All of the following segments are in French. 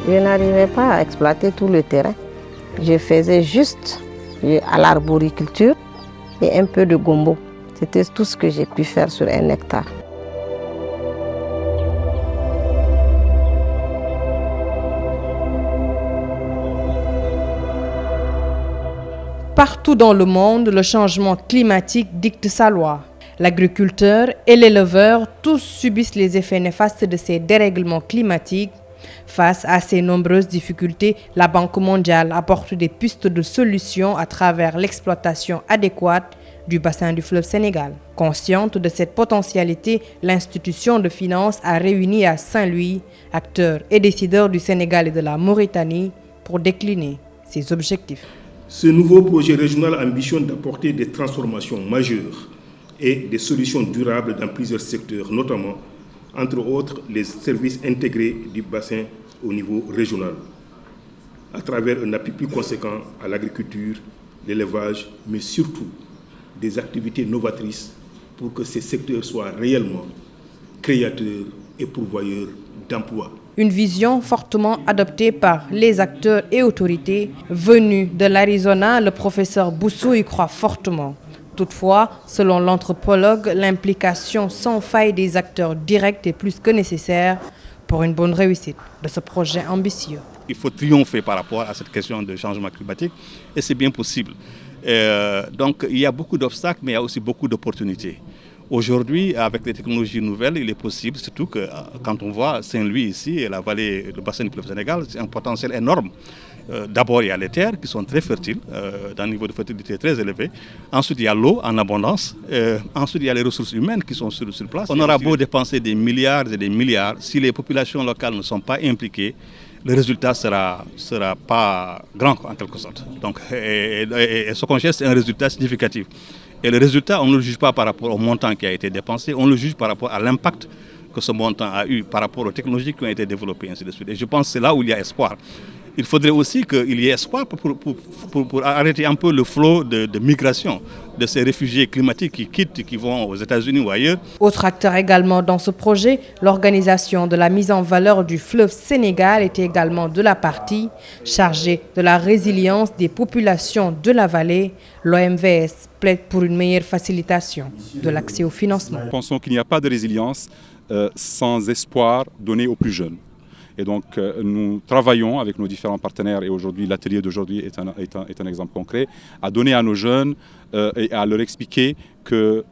Je n'arrivais pas à exploiter tout le terrain. Je faisais juste à l'arboriculture et un peu de gombo. C'était tout ce que j'ai pu faire sur 1 hectare. Partout dans le monde, le changement climatique dicte sa loi. L'agriculteur et l'éleveur, tous subissent les effets néfastes de ces dérèglements climatiques. Face à ces nombreuses difficultés, la Banque mondiale apporte des pistes de solutions à travers l'exploitation adéquate du bassin du fleuve Sénégal. Consciente de cette potentialité, l'institution de finance a réuni à Saint-Louis acteurs et décideurs du Sénégal et de la Mauritanie pour décliner ses objectifs. Ce nouveau projet régional ambitionne d'apporter des transformations majeures et des solutions durables dans plusieurs secteurs, notamment, entre autres, les services intégrés du bassin au niveau régional, à travers un appui plus conséquent à l'agriculture, l'élevage, mais surtout des activités novatrices pour que ces secteurs soient réellement créateurs et pourvoyeurs d'emplois. Une vision fortement adoptée par les acteurs et autorités. Venu de l'Arizona, le professeur Boussou y croit fortement. Toutefois, selon l'anthropologue, l'implication sans faille des acteurs directs est plus que nécessaire pour une bonne réussite de ce projet ambitieux. Il faut triompher par rapport à cette question de changement climatique et c'est bien possible. Donc il y a beaucoup d'obstacles, mais il y a aussi beaucoup d'opportunités. Aujourd'hui, avec les technologies nouvelles, il est possible, surtout que quand on voit Saint-Louis ici et la vallée, le bassin du fleuve Sénégal, c'est un potentiel énorme. D'abord, il y a les terres qui sont très fertiles, d'un niveau de fertilité très élevé. Ensuite, il y a l'eau en abondance. Ensuite, il y a les ressources humaines qui sont sur place. On aura beau dépenser des milliards et des milliards, si les populations locales ne sont pas impliquées, le résultat sera pas grand en quelque sorte. Donc, et ce qu'on cherche, c'est un résultat significatif. Et le résultat, on ne le juge pas par rapport au montant qui a été dépensé, on le juge par rapport à l'impact que ce montant a eu, par rapport aux technologies qui ont été développées, ainsi de suite. Et je pense que c'est là où il y a espoir. Il faudrait aussi qu'il y ait espoir pour arrêter un peu le flot de migration de ces réfugiés climatiques qui quittent, qui vont aux États-Unis ou ailleurs. Autre acteur également dans ce projet, l'organisation de la mise en valeur du fleuve Sénégal était également de la partie chargée de la résilience des populations de la vallée. L'OMVS plaide pour une meilleure facilitation de l'accès au financement. Nous pensons qu'il n'y a pas de résilience sans espoir donné aux plus jeunes. Et donc, nous travaillons avec nos différents partenaires, et aujourd'hui, l'atelier d'aujourd'hui est un exemple concret, à donner à nos jeunes et à leur expliquer que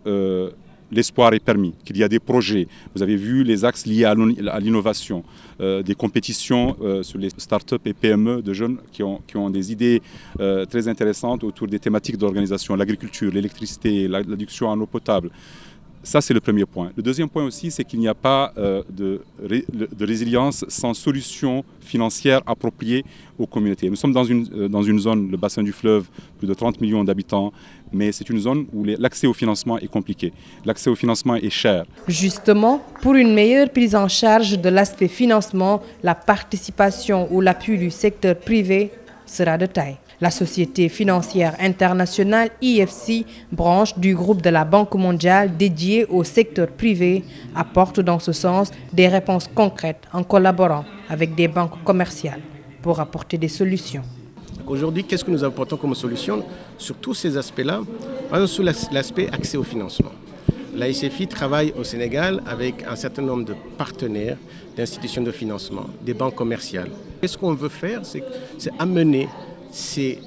l'espoir est permis, qu'il y a des projets. Vous avez vu les axes liés à l'innovation, des compétitions sur les startups et PME de jeunes qui ont des idées très intéressantes autour des thématiques d'organisation, l'agriculture, l'électricité, l'adduction en eau potable. Ça, c'est le premier point. Le deuxième point aussi, c'est qu'il n'y a pas de résilience sans solution financière appropriée aux communautés. Nous sommes dans une zone, le bassin du fleuve, plus de 30 millions d'habitants, mais c'est une zone où l'accès au financement est compliqué. L'accès au financement est cher. Justement, pour une meilleure prise en charge de l'aspect financement, la participation ou l'appui du secteur privé sera de taille. La Société financière internationale IFC, branche du groupe de la Banque mondiale dédiée au secteur privé, apporte dans ce sens des réponses concrètes en collaborant avec des banques commerciales pour apporter des solutions. Aujourd'hui, qu'est-ce que nous apportons comme solution sur tous ces aspects-là? Par exemple, sur l'aspect accès au financement. La SFI travaille au Sénégal avec un certain nombre de partenaires, d'institutions de financement, des banques commerciales. Ce qu'on veut faire, c'est amener ces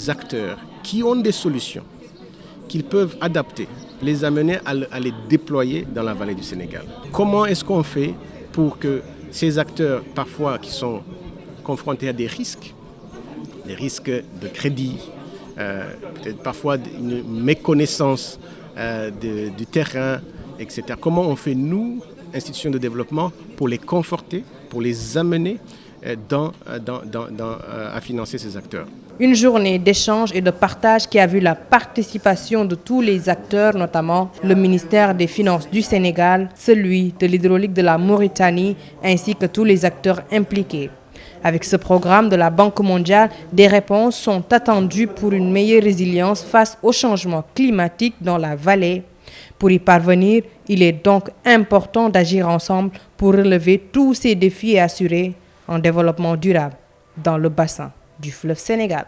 acteurs qui ont des solutions, qu'ils peuvent adapter, les amener à les déployer dans la vallée du Sénégal. Comment est-ce qu'on fait pour que ces acteurs, parfois qui sont confrontés à des risques de crédit, peut-être parfois une méconnaissance du terrain, etc. Comment on fait, nous, institutions de développement, pour les conforter, pour les amener à financer ces acteurs. Une journée d'échange et de partage qui a vu la participation de tous les acteurs, notamment le ministère des Finances du Sénégal, celui de l'hydraulique de la Mauritanie, ainsi que tous les acteurs impliqués. Avec ce programme de la Banque mondiale, des réponses sont attendues pour une meilleure résilience face au changement climatique dans la vallée. Pour y parvenir, il est donc important d'agir ensemble pour relever tous ces défis et assurer en développement durable dans le bassin du fleuve Sénégal.